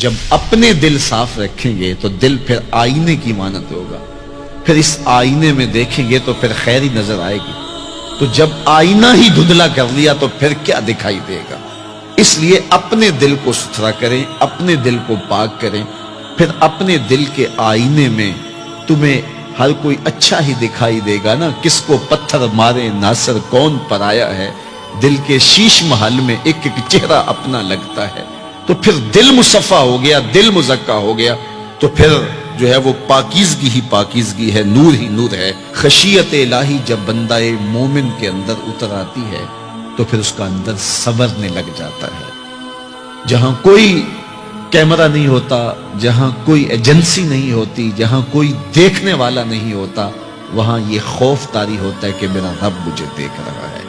جب اپنے دل صاف رکھیں گے تو دل پھر آئینے کی مانند ہوگا، پھر اس آئینے میں دیکھیں گے تو پھر خیر ہی نظر آئے گی۔ تو جب آئینہ ہی دھندلا کر لیا تو پھر کیا دکھائی دے گا؟ اس لیے اپنے دل کو ستھرا کریں، اپنے دل کو پاک کریں، پھر اپنے دل کے آئینے میں تمہیں ہر کوئی اچھا ہی دکھائی دے گا نا۔ کس کو پتھر مارے ناصر کون پر آیا ہے، دل کے شیش محل میں ایک ایک چہرہ اپنا لگتا ہے۔ تو پھر دل مصفا ہو گیا، دل مزکا ہو گیا، تو پھر جو ہے وہ پاکیزگی ہی پاکیزگی ہے، نور ہی نور ہے۔ خشیت الہی جب بندہ مومن کے اندر اتر آتی ہے تو پھر اس کا اندر سنورنے لگ جاتا ہے۔ جہاں کوئی کیمرہ نہیں ہوتا، جہاں کوئی ایجنسی نہیں ہوتی، جہاں کوئی دیکھنے والا نہیں ہوتا، وہاں یہ خوف طاری ہوتا ہے کہ میرا رب مجھے دیکھ رہا ہے،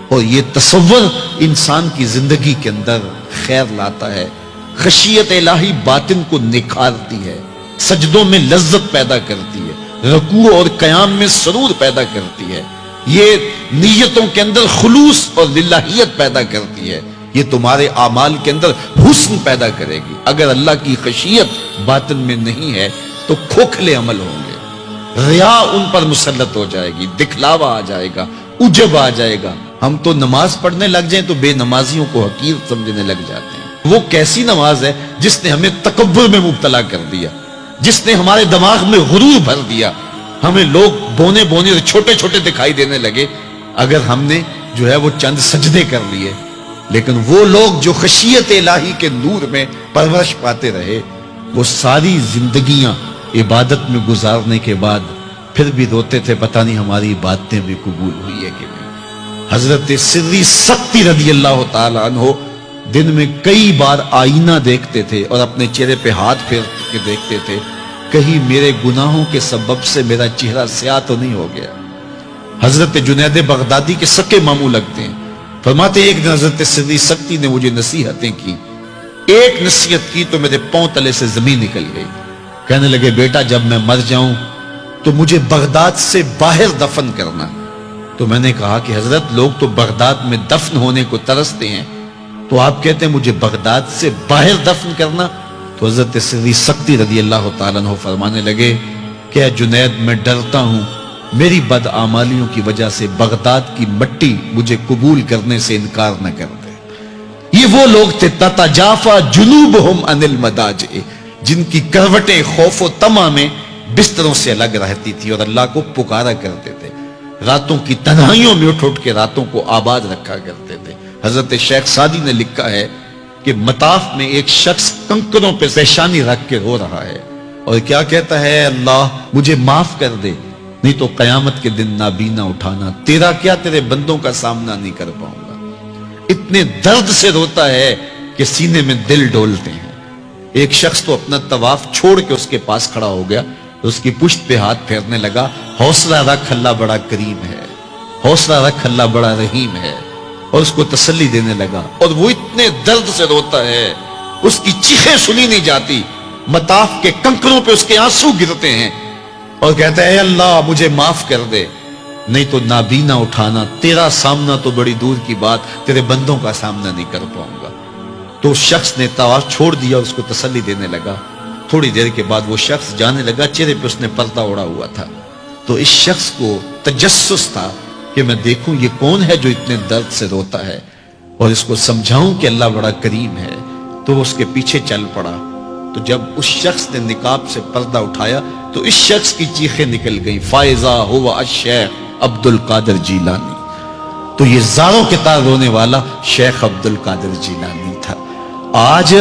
اور یہ تصور انسان کی زندگی کے اندر خیر لاتا ہے۔ خشیت الہی باطن کو نکھارتی ہے، سجدوں میں لذت پیدا کرتی ہے، رکوع اور قیام میں سرور پیدا کرتی ہے، یہ نیتوں کے اندر خلوص اور للہیت پیدا کرتی ہے، یہ تمہارے اعمال کے اندر حسن پیدا کرے گی۔ اگر اللہ کی خشیت باطن میں نہیں ہے تو کھوکھلے عمل ہوں گے، ریا ان پر مسلط ہو جائے گی، دکھلاوا آ جائے گا، عجب آ جائے گا۔ ہم تو نماز پڑھنے لگ جائیں تو بے نمازیوں کو حقیر سمجھنے لگ جاتے ہیں۔ وہ کیسی نماز ہے جس نے ہمیں تکبر میں مبتلا کر دیا، جس نے ہمارے دماغ میں غرور بھر دیا، ہمیں لوگ بونے بونے اور چھوٹے چھوٹے دکھائی دینے لگے اگر ہم نے جو ہے وہ چند سجدے کر لیے۔ لیکن وہ لوگ جو خشیت الہی کے نور میں پرورش پاتے رہے، وہ ساری زندگیاں عبادت میں گزارنے کے بعد پھر بھی روتے تھے، پتہ نہیں ہماری عبادتیں بھی قبول ہوئی ہے کہ نہیں۔ حضرت سری سختی رضی اللہ تعالی عنہ دن میں کئی بار آئینہ دیکھتے تھے اور اپنے چہرے پہ ہاتھ پھیر کے دیکھتے تھے، کہیں میرے گناہوں کے سبب سے میرا چہرہ سیاہ تو نہیں ہو گیا۔ حضرت جنید بغدادی کے سکے ماموں لگتے ہیں، فرماتے ایک دن حضرت سری سختی نے مجھے نصیحتیں کی، ایک نصیحت کی تو میرے پاؤں تلے سے زمین نکل گئی۔ کہنے لگے بیٹا جب میں مر جاؤں تو مجھے بغداد سے باہر دفن کرنا۔ تو میں نے کہا کہ حضرت لوگ تو بغداد میں دفن ہونے کو ترستے ہیں، تو آپ کہتے ہیں مجھے بغداد سے باہر دفن کرنا؟ تو حضرت سری سختی رضی اللہ تعالیٰ عنہ فرمانے لگے کہ اے جنید میں ڈرتا ہوں میری بدعمالیوں کی وجہ سے بغداد کی مٹی مجھے قبول کرنے سے انکار نہ کر دے۔ یہ وہ لوگ تھے تتجافا جنوبہم عن المضاجع، جن کی کروٹیں خوف و طمع میں بستروں سے الگ رہتی تھی اور اللہ کو پکارا کرتے تھے، راتوں کی تنہائیوں میں اٹھ کے راتوں کو آباد رکھا کرتے تھے۔ حضرت شیخ سعدی نے لکھا ہے کہ مطاف میں ایک شخص کنکروں پہ پیشانی رکھ کے رو رہا ہے اور کیا کہتا ہے، اللہ مجھے معاف کر دے نہیں تو قیامت کے دن نابینا اٹھانا، تیرا کیا تیرے بندوں کا سامنا نہیں کر پاؤں گا۔ اتنے درد سے روتا ہے کہ سینے میں دل ڈولتے ہیں۔ ایک شخص تو اپنا طواف چھوڑ کے اس کے پاس کھڑا ہو گیا، اس کی پشت پہ ہاتھ پھیرنے لگا، حوصلہ رکھ اللہ بڑا کریم ہے، حوصلہ رکھ اللہ بڑا رحیم ہے، اور اس کو تسلی دینے لگا۔ اور وہ اتنے درد سے روتا ہے، اس کی چیخیں سنی نہیں جاتی، مطاف کے کنکروں پہ اس کے آنسو گرتے ہیں، اور کہتا ہے اے اللہ مجھے معاف کر دے نہیں تو نابینا اٹھانا، تیرا سامنا تو بڑی دور کی بات، تیرے بندوں کا سامنا نہیں کر پاؤں گا۔ تو اس شخص نے طواف چھوڑ دیا، اس کو تسلی دینے لگا۔ تھوڑی دیر کے بعد وہ شخص جانے لگا، چہرے پہ اس نے پردہ اڑا ہوا تھا۔ تو اس شخص کو تجسس تھا کہ میں دیکھوں یہ کون ہے جو اتنے درد سے روتا ہے اور اس کو سمجھاؤں کہ اللہ بڑا کریم ہے۔ تو وہ اس کے پیچھے چل پڑا۔ تو جب اس شخص نے نقاب سے پردہ اٹھایا تو اس شخص کی چیخیں نکل گئیں، فائزہ ہوا الشیخ عبد القادر جیلانی۔ تو یہ زاروں کے تار رونے والا شیخ عبد القادر جیلانی تھا۔ آج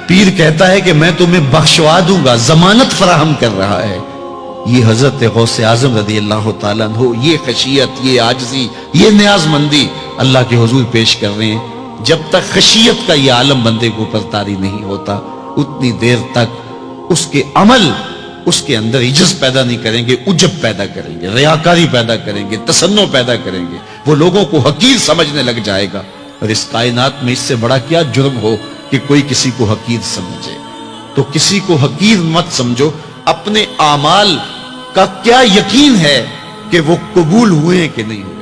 پیر کہتا ہے کہ میں تمہیں بخشوا دوں گا، ضمانت فراہم کر رہا ہے۔ یہ حضرت غوث اعظم رضی اللہ تعالیٰ عنہ یہ خشیت، یہ عاجزی، یہ نیاز مندی اللہ کے حضور پیش کر رہے ہیں۔ جب تک خشیت کا یہ عالم بندے کو اوپر طاری نہیں ہوتا اتنی دیر تک اس کے عمل اس کے اندر عجز پیدا نہیں کریں گے، عجب پیدا کریں گے، ریاکاری پیدا کریں گے، تصنع پیدا کریں گے، وہ لوگوں کو حقیر سمجھنے لگ جائے گا۔ اور اس کائنات میں اس سے بڑا کیا جرم ہو کہ کوئی کسی کو حقیر سمجھے؟ تو کسی کو حقیر مت سمجھو، اپنے اعمال کا کیا یقین ہے کہ وہ قبول ہوئے کہ نہیں ہوئے؟